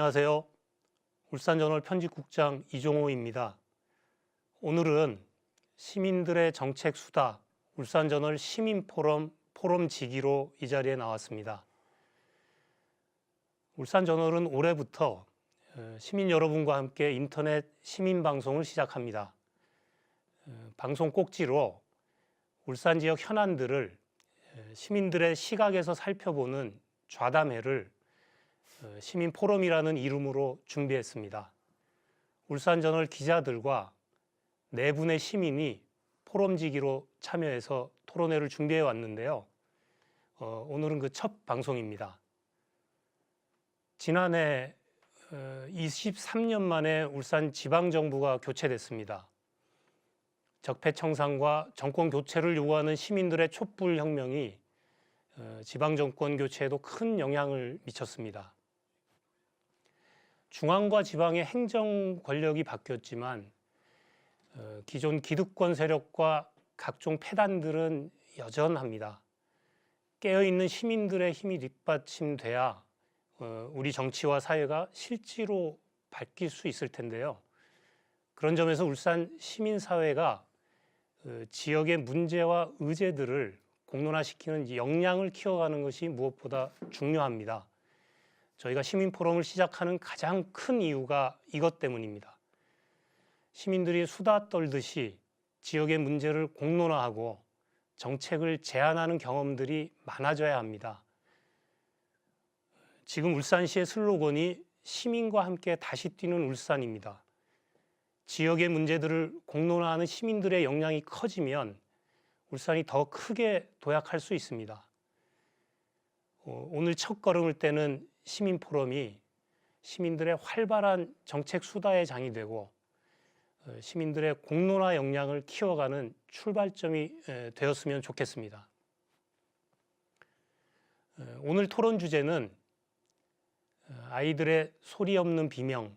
안녕하세요. 울산저널 편집국장 이종호입니다. 오늘은 시민들의 정책 수다 울산저널 시민포럼 포럼지기로 이 자리에 나왔습니다. 울산저널은 올해부터 시민 여러분과 함께 인터넷 시민방송을 시작합니다. 방송 꼭지로 울산 지역 현안들을 시민들의 시각에서 살펴보는 좌담회를 시민포럼이라는 이름으로 준비했습니다. 울산저널 기자들과 4분의 시민이 포럼지기로 참여해서 토론회를 준비해 왔는데요. 오늘은 그 첫 방송입니다. 지난해 23년 만에 울산 지방정부가 교체됐습니다. 적폐청산과 정권 교체를 요구하는 시민들의 촛불혁명이 지방정권 교체에도 큰 영향을 미쳤습니다. 중앙과 지방의 행정 권력이 바뀌었지만 기존 기득권 세력과 각종 패단들은 여전합니다. 깨어있는 시민들의 힘이 뒷받침돼야 우리 정치와 사회가 실제로 바뀔 수 있을 텐데요. 그런 점에서 울산 시민사회가 지역의 문제와 의제들을 공론화시키는 역량을 키워가는 것이 무엇보다 중요합니다. 저희가 시민포럼을 시작하는 가장 큰 이유가 이것 때문입니다. 시민들이 수다 떨듯이 지역의 문제를 공론화하고 정책을 제안하는 경험들이 많아져야 합니다. 지금 울산시의 슬로건이 시민과 함께 다시 뛰는 울산입니다. 지역의 문제들을 공론화하는 시민들의 역량이 커지면 울산이 더 크게 도약할 수 있습니다. 오늘 첫걸음을 떼는 시민포럼이 시민들의 활발한 정책 수다의 장이 되고 시민들의 공론화 역량을 키워가는 출발점이 되었으면 좋겠습니다. 오늘 토론 주제는 아이들의 소리 없는 비명,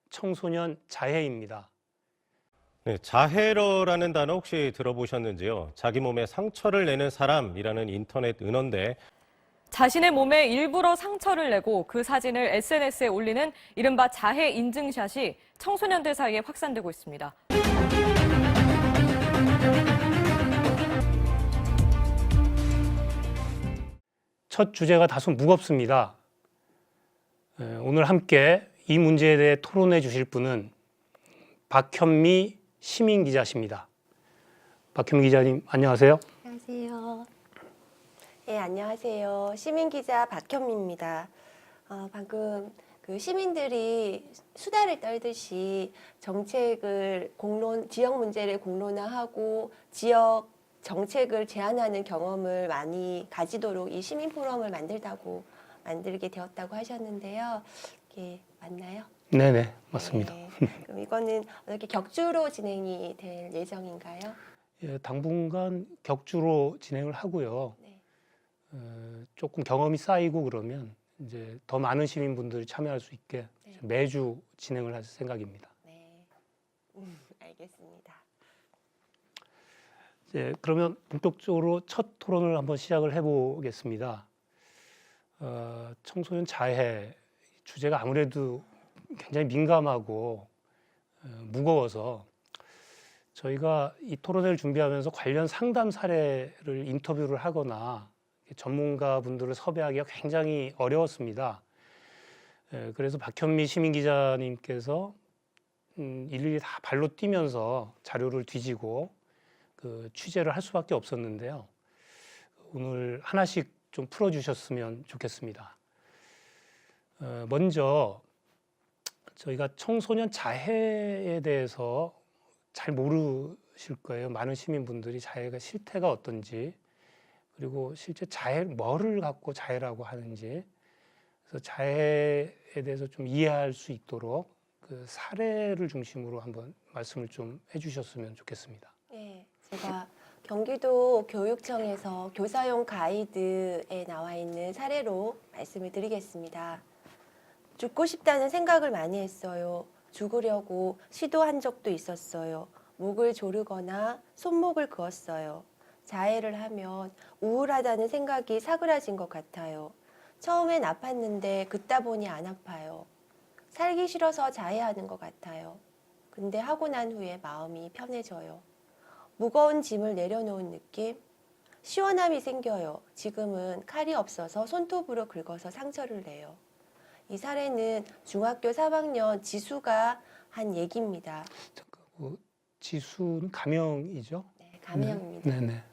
청소년 자해입니다. 네, 자해러라는 단어 혹시 들어보셨는지요? 자기 몸에 상처를 내는 사람이라는 인터넷 은어인데 자신의 몸에 일부러 상처를 내고 그 사진을 SNS에 올리는 이른바 자해 인증샷이 청소년들 사이에 확산되고 있습니다. 첫 주제가 다소 무겁습니다. 오늘 함께 이 문제에 대해 토론해 주실 분은 박현미 시민기자십니다. 박현미 기자님, 안녕하세요. 안녕하세요. 네, 안녕하세요. 시민기자 박현미입니다. 방금 그 시민들이 수다를 떨듯이 정책을 지역 문제를 공론화하고 지역 정책을 제안하는 경험을 많이 가지도록 이 시민포럼을 만들게 되었다고 하셨는데요. 이게 맞나요? 네네, 맞습니다. 네. 그럼 이거는 어떻게 격주로 진행이 될 예정인가요? 예, 당분간 격주로 진행을 하고요. 네. 조금 경험이 쌓이고 그러면 이제 더 많은 시민분들이 참여할 수 있게 네. 매주 진행을 할 생각입니다. 네. 알겠습니다. 네, 그러면 본격적으로 첫 토론을 한번 시작을 해보겠습니다. 청소년 자해 주제가 아무래도 굉장히 민감하고 무거워서 저희가 이 토론회를 준비하면서 관련 상담 사례를 인터뷰를 하거나 전문가분들을 섭외하기가 굉장히 어려웠습니다. 그래서 박현미 시민기자님께서 일일이 다 발로 뛰면서 자료를 뒤지고 그 취재를 할 수밖에 없었는데요. 오늘 하나씩 좀 풀어주셨으면 좋겠습니다. 먼저 저희가 청소년 자해에 대해서 잘 모르실 거예요. 많은 시민분들이 자해가 실태가 어떤지, 그리고 실제 뭐를 갖고 자해라고 하는지, 그래서 자해에 대해서 좀 이해할 수 있도록 그 사례를 중심으로 한번 말씀을 좀 해주셨으면 좋겠습니다. 네, 제가 경기도 교육청에서 교사용 가이드에 나와 있는 사례로 말씀을 드리겠습니다. 죽고 싶다는 생각을 많이 했어요. 죽으려고 시도한 적도 있었어요. 목을 조르거나 손목을 그었어요. 자해를 하면 우울하다는 생각이 사그라진 것 같아요. 처음엔 아팠는데 긋다 보니 안 아파요. 살기 싫어서 자해하는 것 같아요. 근데 하고 난 후에 마음이 편해져요. 무거운 짐을 내려놓은 느낌? 시원함이 생겨요. 지금은 칼이 없어서 손톱으로 긁어서 상처를 내요. 이 사례는 중학교 3학년 지수가 한 얘기입니다. 잠깐, 지수는 가명이죠? 네, 가명입니다. 네네.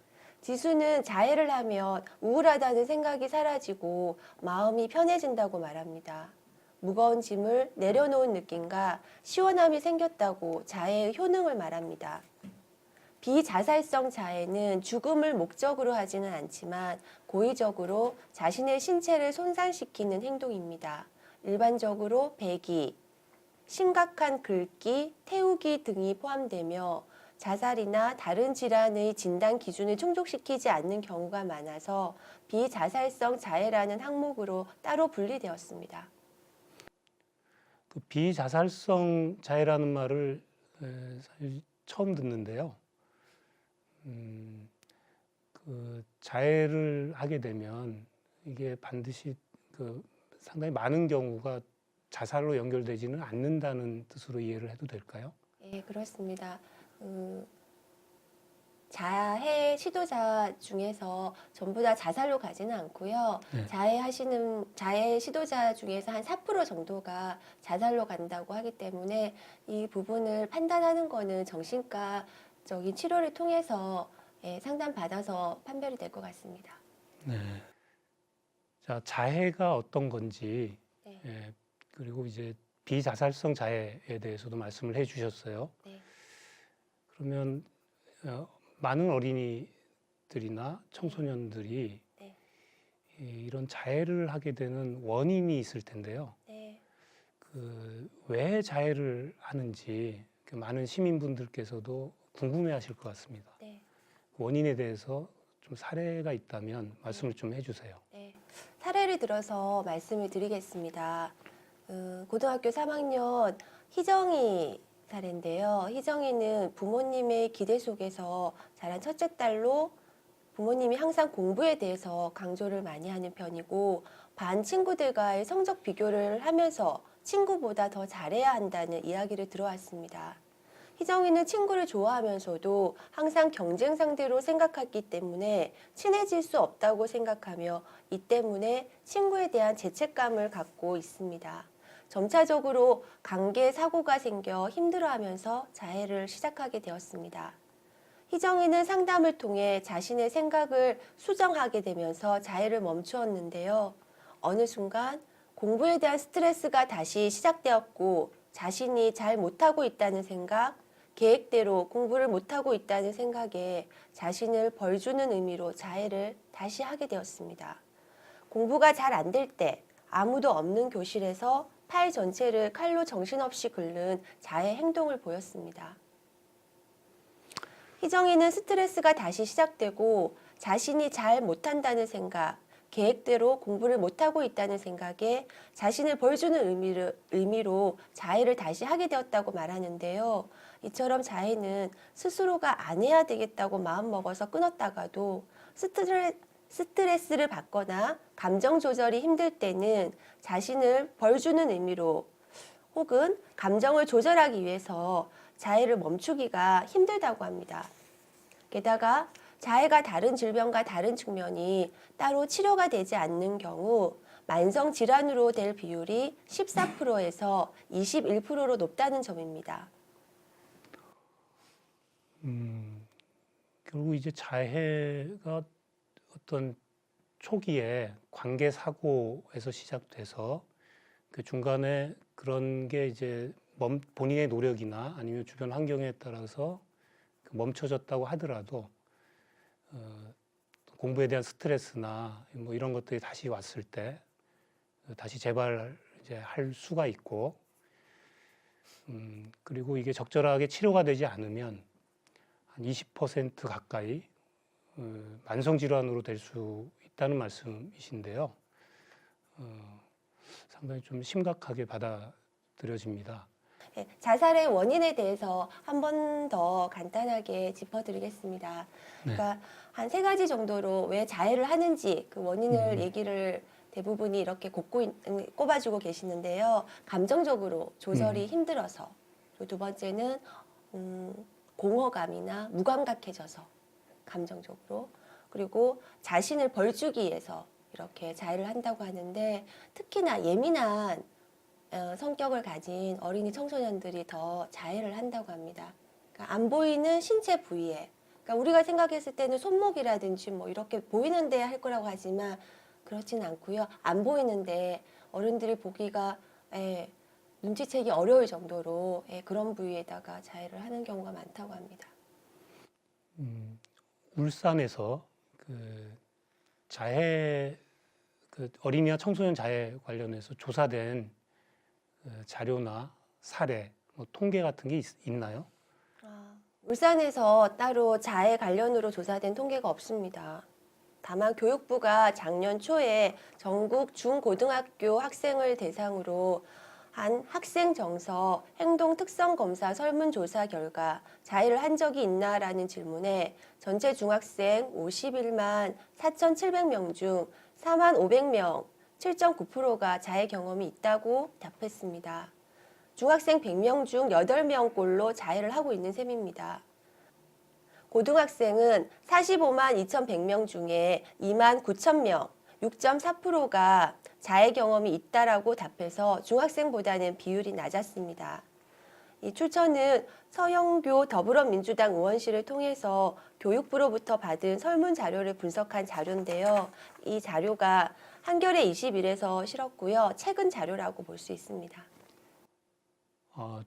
지수는 자해를 하면 우울하다는 생각이 사라지고 마음이 편해진다고 말합니다. 무거운 짐을 내려놓은 느낌과 시원함이 생겼다고 자해의 효능을 말합니다. 비자살성 자해는 죽음을 목적으로 하지는 않지만 고의적으로 자신의 신체를 손상시키는 행동입니다. 일반적으로 배기, 심각한 긁기, 태우기 등이 포함되며 자살이나 다른 질환의 진단 기준을 충족시키지 않는 경우가 많아서 비자살성 자해라는 항목으로 따로 분리되었습니다. 그 비자살성 자해라는 말을 사실 처음 듣는데요. 그 자해를 하게 되면 이게 반드시 그 상당히 많은 경우가 자살로 연결되지는 않는다는 뜻으로 이해를 해도 될까요? 예, 그렇습니다. 자해 시도자 중에서 전부 다 자살로 가지는 않고요. 네. 자해 시도자 중에서 한 4% 정도가 자살로 간다고 하기 때문에 이 부분을 판단하는 거는 정신과적인 치료를 통해서 상담받아서 판별이 될 것 같습니다. 네. 자, 자해가 어떤 건지, 네. 그리고 이제 비자살성 자해에 대해서도 말씀을 해주셨어요. 네. 그러면 많은 어린이들이나 청소년들이 네. 이런 자해를 하게 되는 원인이 있을 텐데요. 네. 왜 자해를 하는지 많은 시민분들께서도 궁금해하실 것 같습니다. 네. 원인에 대해서 좀 사례가 있다면 말씀을 좀 해주세요. 네. 사례를 들어서 말씀을 드리겠습니다. 고등학교 3학년 희정이 사례인데요. 희정이는 부모님의 기대 속에서 자란 첫째 딸로 부모님이 항상 공부에 대해서 강조를 많이 하는 편이고 반 친구들과의 성적 비교를 하면서 친구보다 더 잘해야 한다는 이야기를 들어왔습니다. 희정이는 친구를 좋아하면서도 항상 경쟁 상대로 생각했기 때문에 친해질 수 없다고 생각하며 이 때문에 친구에 대한 죄책감을 갖고 있습니다. 점차적으로 관계 사고가 생겨 힘들어하면서 자해를 시작하게 되었습니다. 희정이는 상담을 통해 자신의 생각을 수정하게 되면서 자해를 멈추었는데요. 어느 순간 공부에 대한 스트레스가 다시 시작되었고 자신이 잘 못하고 있다는 생각, 계획대로 공부를 못하고 있다는 생각에 자신을 벌주는 의미로 자해를 다시 하게 되었습니다. 공부가 잘 안 될 때 아무도 없는 교실에서 팔 전체를 칼로 정신없이 긁는 자해 행동을 보였습니다. 희정이는 스트레스가 다시 시작되고 자신이 잘 못한다는 생각, 계획대로 공부를 못하고 있다는 생각에 자신을 벌주는 의미로 자해를 다시 하게 되었다고 말하는데요. 이처럼 자해는 스스로가 안 해야 되겠다고 마음먹어서 끊었다가도 스트레스를 받거나 감정 조절이 힘들 때는 자신을 벌주는 의미로 혹은 감정을 조절하기 위해서 자해를 멈추기가 힘들다고 합니다. 게다가 자해가 다른 질병과 다른 측면이 따로 치료가 되지 않는 경우 만성 질환으로 될 비율이 14%에서 21%로 높다는 점입니다. 결국 이제 자해가 어떤 초기에 관계 사고에서 시작돼서 그 중간에 그런 게 이제 본인의 노력이나 아니면 주변 환경에 따라서 멈춰졌다고 하더라도 공부에 대한 스트레스나 뭐 이런 것들이 다시 왔을 때 다시 재발 이제 할 수가 있고 그리고 이게 적절하게 치료가 되지 않으면 한 20% 가까이 만성 질환으로 될 수 있다는 말씀이신데요. 상당히 좀 심각하게 받아들여집니다. 네, 자살의 원인에 대해서 한 번 더 간단하게 짚어드리겠습니다. 네. 그러니까 한 3가지 정도로 왜 자해를 하는지 그 원인을 얘기를 대부분이 이렇게 꼽아주고 계시는데요. 감정적으로 조절이 힘들어서. 그리고 두 번째는 공허감이나 무감각해져서 감정적으로. 그리고 자신을 벌주기 위해서 이렇게 자해를 한다고 하는데 특히나 예민한 성격을 가진 어린이 청소년들이 더 자해를 한다고 합니다. 그러니까 안 보이는 신체 부위에, 그러니까 우리가 생각했을 때는 손목이라든지 뭐 이렇게 보이는데 할 거라고 하지만 그렇진 않고요. 안 보이는데 어른들이 보기가 눈치채기 어려울 정도로 그런 부위에다가 자해를 하는 경우가 많다고 합니다. 울산에서 그 자해 그 어린이와 청소년 자해 관련해서 조사된 자료나 사례, 뭐 통계 같은 게 있나요? 울산에서 따로 자해 관련으로 조사된 통계가 없습니다. 다만 교육부가 작년 초에 전국 중고등학교 학생을 대상으로 한 학생 정서 행동 특성 검사 설문조사 결과 자해를 한 적이 있나라는 질문에 전체 중학생 51만 4,700명 중 4만 500명 7.9%가 자해 경험이 있다고 답했습니다. 중학생 100명 중 8명꼴로 자해를 하고 있는 셈입니다. 고등학생은 45만 2,100명 중에 2만 9,000명, 6.4%가 자해 경험이 있다라고 답해서 중학생보다는 비율이 낮았습니다. 이 출처는 서영교 더불어민주당 의원실을 통해서 교육부로부터 받은 설문 자료를 분석한 자료인데요. 이 자료가 한겨레 21에서 실었고요. 최근 자료라고 볼 수 있습니다.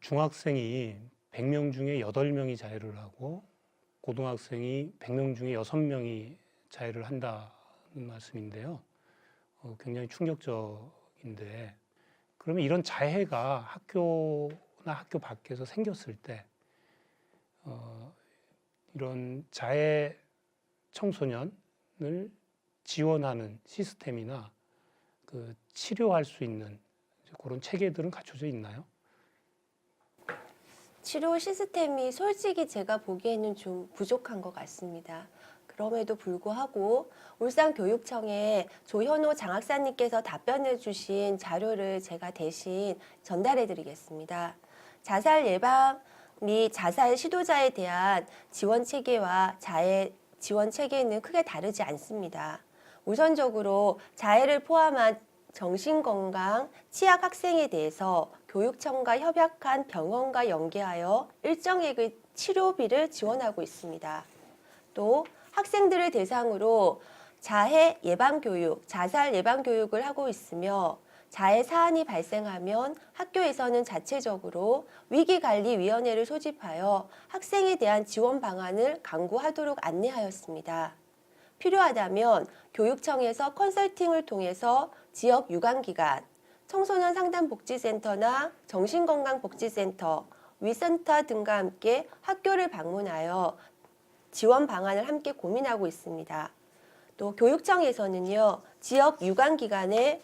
중학생이 100명 중에 8명이 자해를 하고 고등학생이 100명 중에 6명이 자해를 한다는 말씀인데요. 굉장히 충격적인데 그러면 이런 자해가 학교나 학교 밖에서 생겼을 때 이런 자해 청소년을 지원하는 시스템이나 그 치료할 수 있는 그런 체계들은 갖춰져 있나요? 치료 시스템이 솔직히 제가 보기에는 좀 부족한 것 같습니다. 그럼에도 불구하고 울산교육청에 조현호 장학사님께서 답변해 주신 자료를 제가 대신 전달해 드리겠습니다. 자살 예방 및 자살 시도자에 대한 지원 체계와 자해 지원 체계는 크게 다르지 않습니다. 우선적으로 자해를 포함한 정신건강 취약 학생에 대해서 교육청과 협약한 병원과 연계하여 일정액의 치료비를 지원하고 있습니다. 또 학생들을 대상으로 자해 예방교육, 자살 예방교육을 하고 있으며 자해 사안이 발생하면 학교에서는 자체적으로 위기관리위원회를 소집하여 학생에 대한 지원 방안을 강구하도록 안내하였습니다. 필요하다면 교육청에서 컨설팅을 통해서 지역 유관기관, 청소년 상담복지센터나 정신건강복지센터, 위센터 등과 함께 학교를 방문하여 지원 방안을 함께 고민하고 있습니다. 또 교육청에서는요, 지역 유관기관에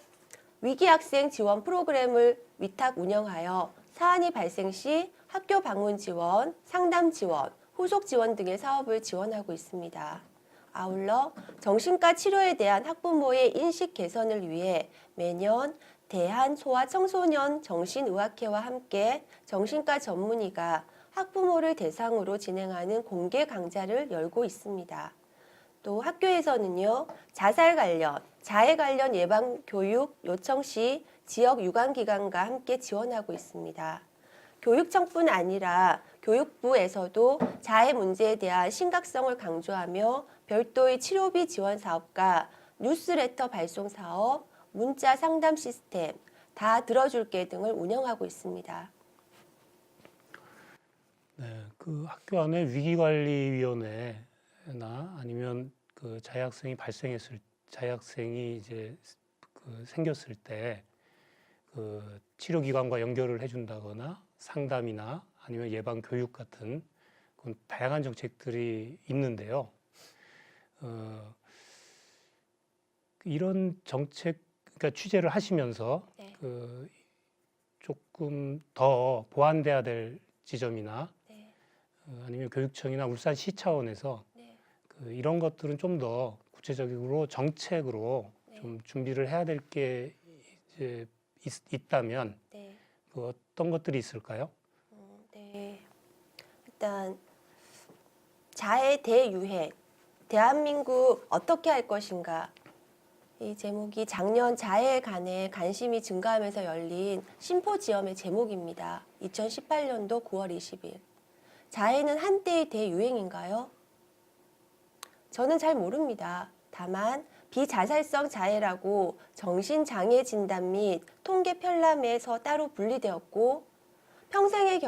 위기학생 지원 프로그램을 위탁 운영하여 사안이 발생 시 학교 방문 지원, 상담 지원, 후속 지원 등의 사업을 지원하고 있습니다. 아울러 정신과 치료에 대한 학부모의 인식 개선을 위해 매년 대한소아청소년 정신의학회와 함께 정신과 전문의가 학부모를 대상으로 진행하는 공개 강좌를 열고 있습니다. 또 학교에서는요, 자살 관련, 자해 관련 예방 교육 요청 시 지역 유관기관과 함께 지원하고 있습니다. 교육청뿐 아니라 교육부에서도 자해 문제에 대한 심각성을 강조하며 별도의 치료비 지원 사업과 뉴스레터 발송 사업, 문자 상담 시스템, 다 들어줄게 등을 운영하고 있습니다. 네, 그 학교 안에 위기관리위원회나 아니면 그 자해학생이 이제 그 생겼을 때 그 치료기관과 연결을 해준다거나 상담이나 아니면 예방 교육 같은 그런 다양한 정책들이 있는데요. 이런 정책, 그러니까 취재를 하시면서 네. 그 조금 더 보완돼야 될 지점이나 네. 아니면 교육청이나 울산시 차원에서 네. 이런 것들은 좀 더 구체적으로 정책으로 네. 좀 준비를 해야 될 게 이제 있다면 네. 그 어떤 것들이 있을까요? 네. 일단 자해 대유행, 대한민국 어떻게 할 것인가. 이 제목이 작년 자해에 관해 관심이 증가하면서 열린 심포지엄의 제목입니다. 2018년도 9월 20일. 자해는 한때의 대유행인가요? 저는 잘 모릅니다. 다만 비자살성 자해라고 정신장애 진단 및 통계 편람에서 따로 분리되었고 평생에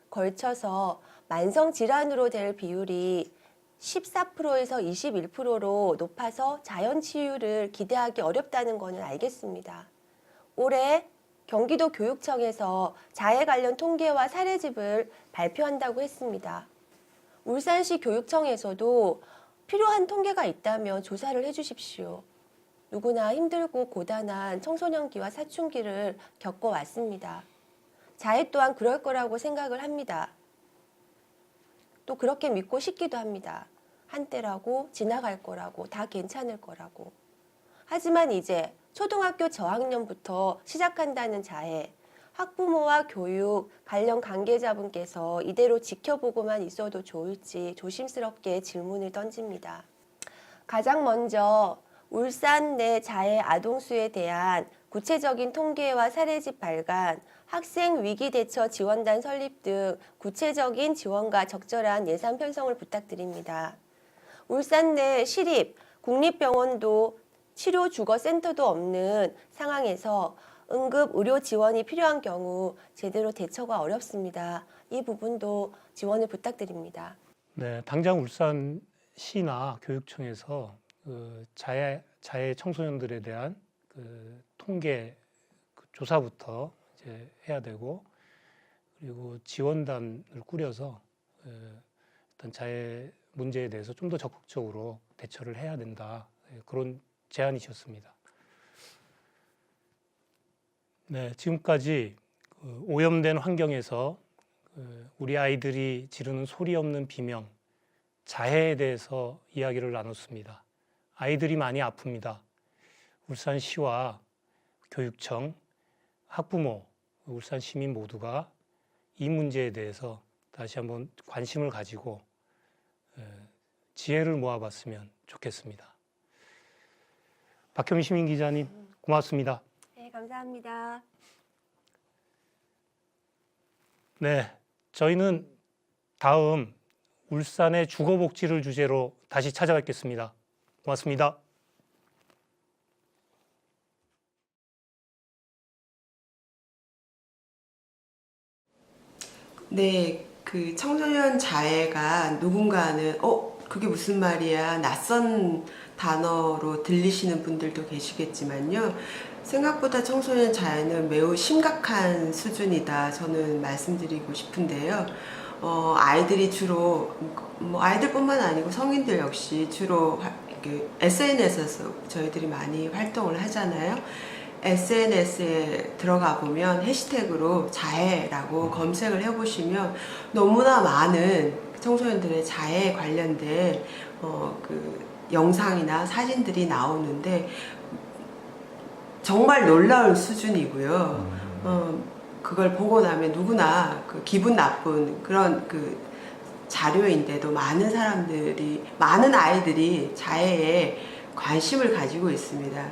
걸쳐서 만성질환으로 될 비율이 14%에서 21%로 높아서 자연 치유를 기대하기 어렵다는 것은 알겠습니다. 올해 경기도 교육청에서 자해 관련 통계와 사례집을 발표한다고 했습니다. 울산시 교육청에서도 필요한 통계가 있다면 조사를 해주십시오. 누구나 힘들고 고단한 청소년기와 사춘기를 겪어왔습니다. 자해 또한 그럴 거라고 생각을 합니다. 또 그렇게 믿고 싶기도 합니다. 한때라고 지나갈 거라고 다 괜찮을 거라고. 하지만 이제 초등학교 저학년부터 시작한다는 자해, 학부모와 교육, 관련 관계자분께서 이대로 지켜보고만 있어도 좋을지 조심스럽게 질문을 던집니다. 가장 먼저 울산 내 자해 아동수에 대한 구체적인 통계와 사례집 발간, 학생 위기 대처 지원단 설립 등 구체적인 지원과 적절한 예산 편성을 부탁드립니다. 울산 내 시립, 국립병원도 치료 주거센터도 없는 상황에서 응급 의료 지원이 필요한 경우 제대로 대처가 어렵습니다. 이 부분도 지원을 부탁드립니다. 네, 당장 울산시나 교육청에서 그 자해 청소년들에 대한 그 통계 조사부터 이제 해야 되고, 그리고 지원단을 꾸려서 어떤 자해 문제에 대해서 좀 더 적극적으로 대처를 해야 된다. 그런 제안이셨습니다. 네, 지금까지 그 오염된 환경에서 우리 아이들이 지르는 소리 없는 비명, 자해에 대해서 이야기를 나눴습니다. 아이들이 많이 아픕니다. 울산시와 교육청, 학부모, 울산 시민 모두가 이 문제에 대해서 다시 한번 관심을 가지고 지혜를 모아봤으면 좋겠습니다. 박효민 시민 기자님, 고맙습니다. 네, 감사합니다. 네, 저희는 다음 울산의 주거복지를 주제로 다시 찾아뵙겠습니다. 고맙습니다. 네, 그 청소년 자해가 누군가는 그게 무슨 말이야, 낯선 단어로 들리시는 분들도 계시겠지만요. 생각보다 청소년 자해는 매우 심각한 수준이다, 저는 말씀드리고 싶은데요. 아이들이 주로 아이들뿐만 아니고 성인들 역시 주로 SNS에서 저희들이 많이 활동을 하잖아요. SNS에 들어가 보면 해시태그로 자해라고 검색을 해보시면 너무나 많은 청소년들의 자해에 관련된 그 영상이나 사진들이 나오는데 정말 놀라운 수준이고요. 그걸 보고 나면 누구나 그 기분 나쁜 그런 그 자료인데도 많은 아이들이 자해에 관심을 가지고 있습니다.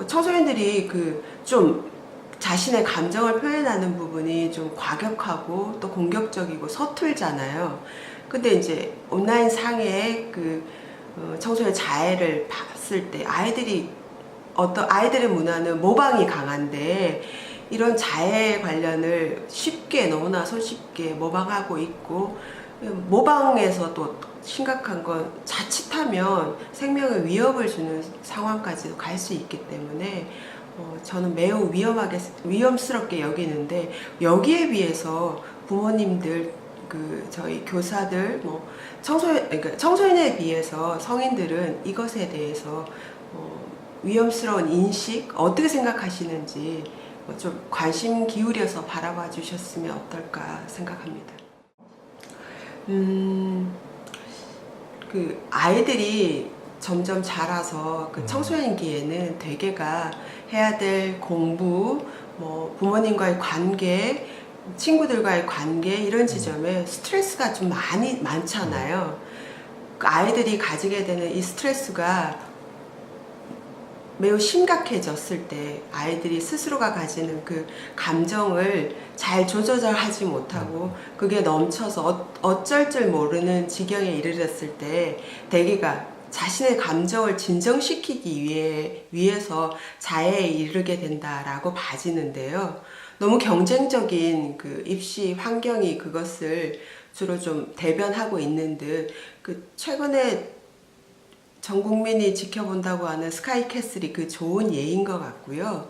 청소년들이 좀 자신의 감정을 표현하는 부분이 좀 과격하고 또 공격적이고 서툴잖아요. 근데 이제 온라인 상에 청소년 자해를 봤을 때 아이들의 문화는 모방이 강한데 이런 자해 관련을 너무나 손쉽게 모방하고 있고, 모방에서 또 심각한 건 자칫하면 생명에 위협을 주는 상황까지도 갈 수 있기 때문에 저는 매우 위험스럽게 여기는데, 여기에 비해서 부모님들, 저희 교사들, 그러니까 청소년에 비해서 성인들은 이것에 대해서 위험스러운 인식 어떻게 생각하시는지 좀 관심 기울여서 바라봐 주셨으면 어떨까 생각합니다. 아이들이 점점 자라서 그 청소년기에는 대개가 해야 될 공부, 뭐 부모님과의 관계, 친구들과의 관계 이런 지점에 스트레스가 좀 많잖아요. 그 아이들이 가지게 되는 이 스트레스가 매우 심각해졌을 때 아이들이 스스로가 가지는 그 감정을 잘 조절하지 못하고 그게 넘쳐서 어쩔 줄 모르는 지경에 이르렀을 때 대개가 자신의 감정을 진정시키기 위해서 자해에 이르게 된다라고 봐지는데요. 너무 경쟁적인 그 입시 환경이 그것을 주로 좀 대변하고 있는 듯, 그 최근에 전 국민이 지켜본다고 하는 스카이캐슬이 그 좋은 예인 것 같고요.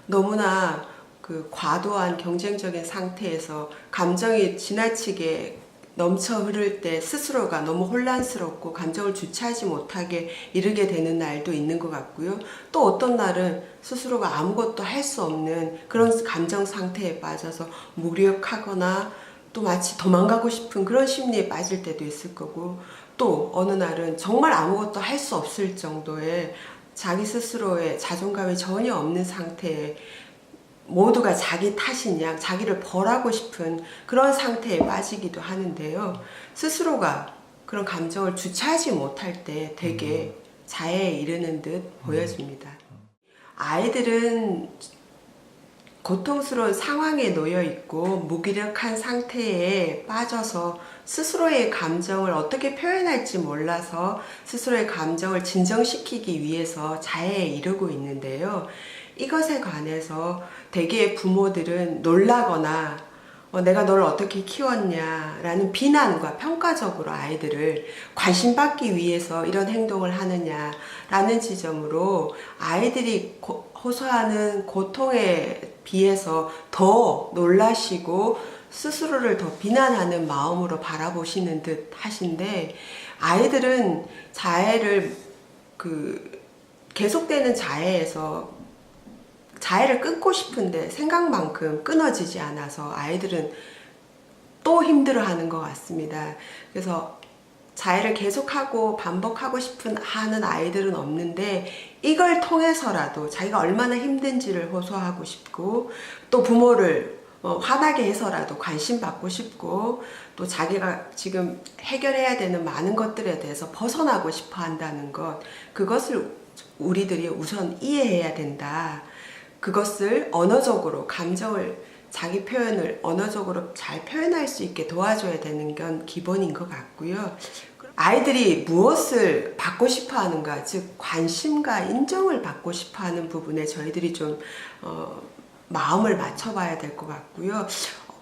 너무나 그 과도한 경쟁적인 상태에서 감정이 지나치게 넘쳐 흐를 때 스스로가 너무 혼란스럽고 감정을 주체하지 못하게 이르게 되는 날도 있는 것 같고요. 또 어떤 날은 스스로가 아무것도 할 수 없는 그런 감정 상태에 빠져서 무력하거나 또 마치 도망가고 싶은 그런 심리에 빠질 때도 있을 거고, 또 어느 날은 정말 아무것도 할 수 없을 정도의 자기 스스로의 자존감이 전혀 없는 상태에 모두가 자기 탓인 양 자기를 벌하고 싶은 그런 상태에 빠지기도 하는데요. 스스로가 그런 감정을 주체하지 못할 때 되게 자해에 이르는 듯 보여집니다. 아이들은 고통스러운 상황에 놓여 있고 무기력한 상태에 빠져서 스스로의 감정을 어떻게 표현할지 몰라서 스스로의 감정을 진정시키기 위해서 자해에 이르고 있는데요. 이것에 관해서 대개의 부모들은 놀라거나 내가 널 어떻게 키웠냐라는 비난과 평가적으로 아이들을 관심받기 위해서 이런 행동을 하느냐라는 지점으로 아이들이 호소하는 고통에 비해서 더 놀라시고 스스로를 더 비난하는 마음으로 바라보시는 듯 하신데, 아이들은 자해를 계속되는 자해에서 자해를 끊고 싶은데 생각만큼 끊어지지 않아서 아이들은 또 힘들어하는 것 같습니다. 그래서 자해를 계속하고 반복하고 하는 아이들은 없는데, 이걸 통해서라도 자기가 얼마나 힘든지를 호소하고 싶고, 또 부모를 화나게 해서라도 관심받고 싶고, 또 자기가 지금 해결해야 되는 많은 것들에 대해서 벗어나고 싶어 한다는 것, 그것을 우리들이 우선 이해해야 된다. 그것을 언어적으로 감정을, 자기 표현을 언어적으로 잘 표현할 수 있게 도와줘야 되는 건 기본인 것 같고요. 아이들이 무엇을 받고 싶어 하는가, 즉 관심과 인정을 받고 싶어 하는 부분에 저희들이 좀 마음을 맞춰봐야 될 것 같고요.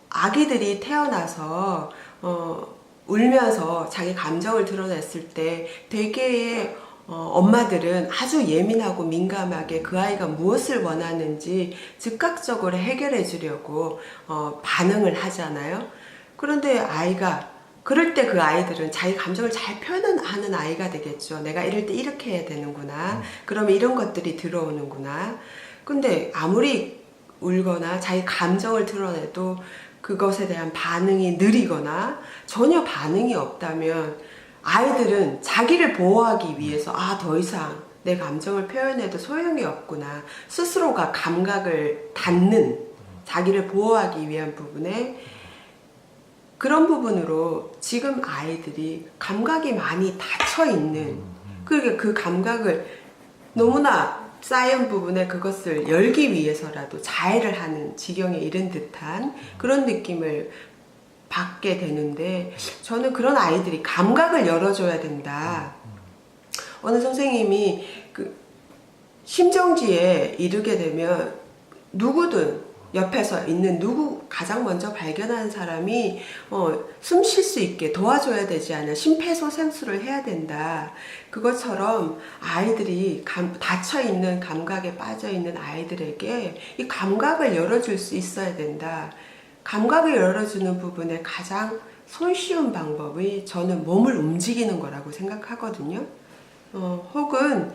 아기들이 태어나서 울면서 자기 감정을 드러냈을 때 대개의 엄마들은 아주 예민하고 민감하게 그 아이가 무엇을 원하는지 즉각적으로 해결해 주려고 반응을 하잖아요. 그런데 그럴 때 그 아이들은 자기 감정을 잘 표현하는 아이가 되겠죠. 내가 이럴 때 이렇게 해야 되는구나. 그러면 이런 것들이 들어오는구나. 근데 아무리 울거나 자기 감정을 드러내도 그것에 대한 반응이 느리거나 전혀 반응이 없다면 아이들은 자기를 보호하기 위해서 더 이상 내 감정을 표현해도 소용이 없구나. 스스로가 감각을 닫는, 자기를 보호하기 위한 부분에 그런 부분으로 지금 아이들이 감각이 많이 닫혀있는, 그러니까 그 감각을 너무나 쌓인 부분에 그것을 열기 위해서라도 자해를 하는 지경에 이른 듯한 그런 느낌을 받게 되는데, 저는 그런 아이들이 감각을 열어줘야 된다. 어느 선생님이 심정지에 이르게 되면 누구든 옆에서 있는 가장 먼저 발견하는 사람이 숨 쉴 수 있게 도와줘야 되지 않나, 심폐소생술을 해야 된다. 그것처럼 아이들이 닫혀있는 감각에 빠져있는 아이들에게 이 감각을 열어줄 수 있어야 된다. 감각을 열어주는 부분에 가장 손쉬운 방법이 저는 몸을 움직이는 거라고 생각하거든요. 혹은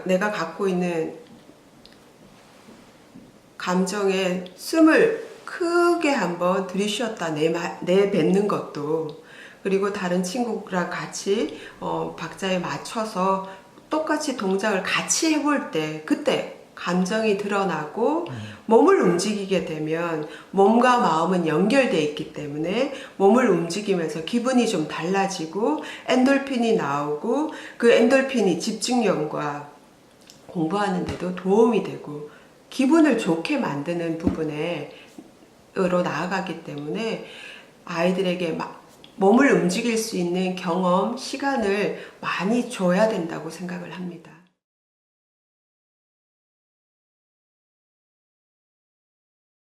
내가 갖고 있는 감정에 숨을 크게 한번 들이쉬었다 내뱉는 것도, 그리고 다른 친구랑 같이 박자에 맞춰서 똑같이 동작을 같이 해볼 때 그때 감정이 드러나고 몸을 움직이게 되면 몸과 마음은 연결되어 있기 때문에 몸을 움직이면서 기분이 좀 달라지고 엔돌핀이 나오고 그 엔돌핀이 집중력과 공부하는 데도 도움이 되고 기분을 좋게 만드는 부분으로 나아가기 때문에 아이들에게 몸을 움직일 수 있는 경험, 시간을 많이 줘야 된다고 생각을 합니다.